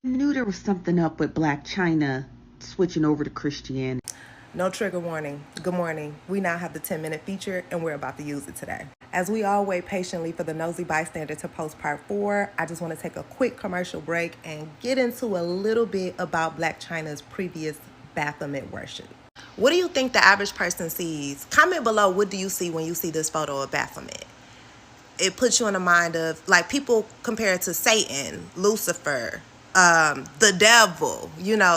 Knew there was something up with Blac Chyna switching over to Christianity. No trigger warning. Good morning. We now have the 10-minute feature and we're about to use it today. As we all wait patiently for the nosy bystander to post part 4, I just want to take a quick commercial break and get into a little bit about Blac Chyna's previous Baphomet worship. What do you think the average person sees? Comment below, what do you see when you see this photo of Baphomet? It puts you in the mind of, like, people compare it to Satan, Lucifer, the devil,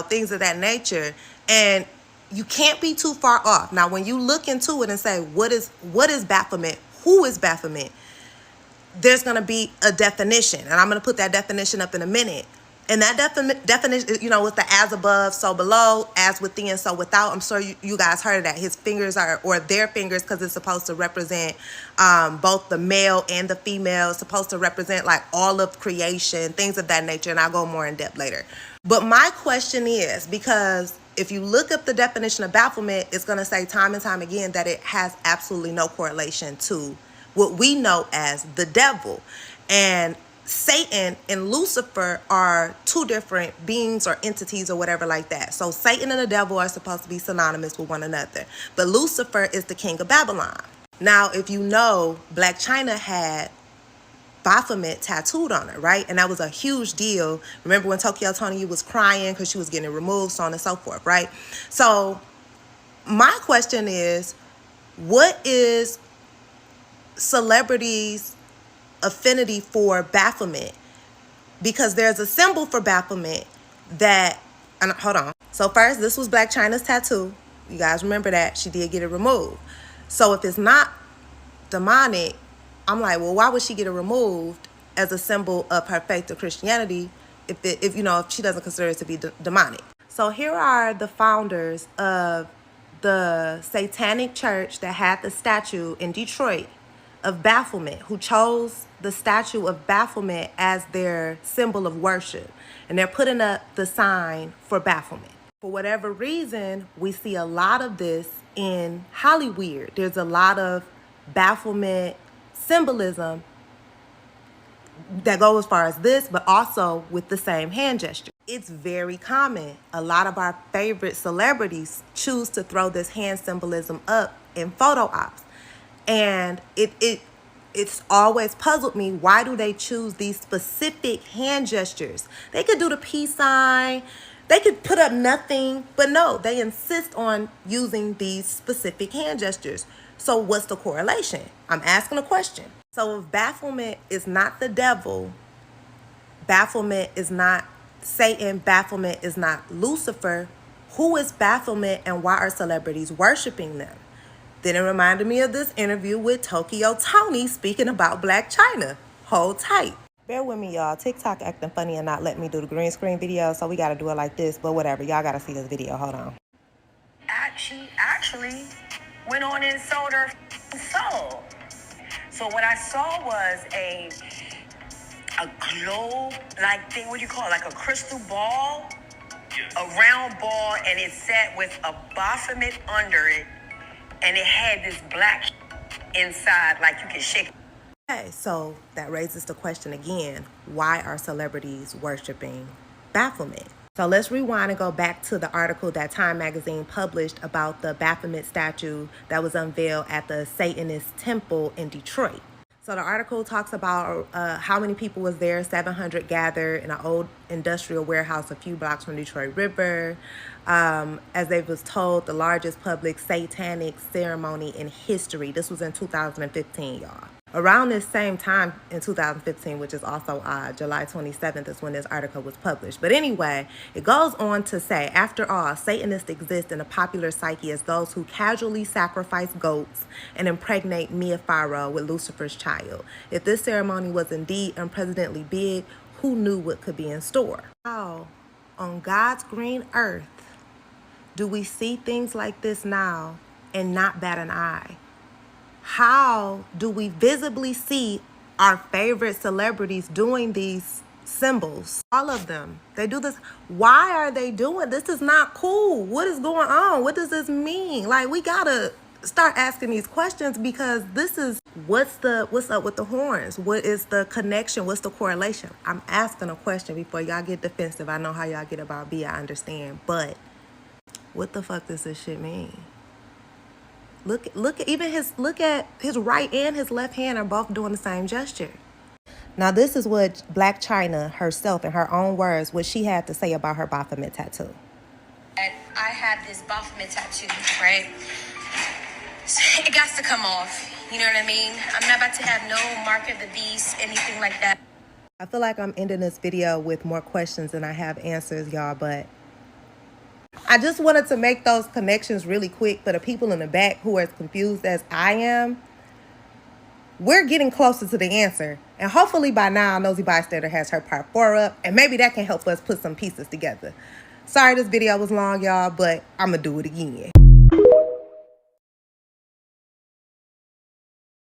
things of that nature. And you can't be too far off. Now, when you look into it and say, what is Baphomet? Who is Baphomet? There's going to be a definition. And I'm going to put that definition up in a minute. And that definition, with the as above, so below, as within, so without. I'm sure you guys heard of that. His fingers or their fingers, because it's supposed to represent both the male and the female. It's supposed to represent like all of creation, things of that nature. And I'll go more in depth later. But my question is, because if you look up the definition of Baphomet, it's going to say time and time again that it has absolutely no correlation to what we know as the devil. And Satan and Lucifer are two different beings or entities or whatever like that. So Satan and the devil are supposed to be synonymous with one another. But Lucifer is the king of Babylon. Now, if you know, Blac Chyna had Baphomet tattooed on her, right? And that was a huge deal. Remember when Tokyo Tony was crying because she was getting removed, so on and so forth, right? So my question is, what is celebrities' affinity for Baphomet? Because there's a symbol for Baphomet that, and hold on. So first, this was Blac Chyna's tattoo. You guys remember that. She did get it removed. So if it's not demonic, I'm like, well, why would she get it removed as a symbol of her faith to Christianity if she doesn't consider it to be demonic? So here are the founders of the satanic church that had the statue in Detroit of Baphomet, who chose the statue of Baphomet as their symbol of worship. And they're putting up the sign for Baphomet. For whatever reason, we see a lot of this in Hollywood. There's a lot of Baphomet symbolism that goes as far as this, but also with the same hand gesture. It's very common. A lot of our favorite celebrities choose to throw this hand symbolism up in photo ops. And it's always puzzled me, why do they choose these specific hand gestures? They could do the peace sign, they could put up nothing, but no, they insist on using these specific hand gestures. So what's the correlation? I'm asking a question. So if Baphomet is not the devil, Baphomet is not Satan, Baphomet is not Lucifer, who is Baphomet and why are celebrities worshiping them? Then it reminded me of this interview with Tokyo Tony speaking about Blac Chyna. Hold tight. Bear with me, y'all. TikTok acting funny and not letting me do the green screen video, so we got to do it like this, but whatever. Y'all got to see this video. Hold on. She actually went on and sold her soul. So what I saw was a globe-like thing. What do you call it? Like a crystal ball? A round ball, and it sat with a Baphomet under it. And it had this black inside, like you can shake it. Okay, so that raises the question again, why are celebrities worshiping Baphomet? So let's rewind and go back to the article that Time magazine published about the Baphomet statue that was unveiled at the Satanist temple in Detroit. So the article talks about how many people was there. 700 gathered in an old industrial warehouse a few blocks from Detroit River. As they was told, the largest public satanic ceremony in history. This was in 2015, y'all. Around this same time in 2015, which is also July 27th is when this article was published. But anyway, it goes on to say, after all, Satanists exist in the popular psyche as those who casually sacrifice goats and impregnate Mia Farrow with Lucifer's child. If this ceremony was indeed unprecedentedly big, who knew what could be in store? How on God's green earth do we see things like this now and not bat an eye? How do we visibly see our favorite celebrities doing these symbols? All of them. They do this. Why are they doing this? Is not cool. What is going on? What does this mean? Like, we gotta start asking these questions, because this is what's up with the horns? What is the connection? What's the correlation? I'm asking a question before y'all get defensive. I know how y'all get about B, I understand, but what the fuck does this shit mean? Look at his right and his left hand are both doing the same gesture. Now this is what Black China herself, in her own words, what she had to say about her Baphomet tattoo. I have this Baphomet tattoo, right? It got to come off. You know what I mean? I'm not about to have no mark of the beast, anything like that. I feel like I'm ending this video with more questions than I have answers, y'all, but I just wanted to make those connections really quick for the people in the back who are as confused as I am. We're getting closer to the answer. And hopefully by now, Nosy Bystander has her part 4 up. And maybe that can help us put some pieces together. Sorry this video was long, y'all, but I'm going to do it again.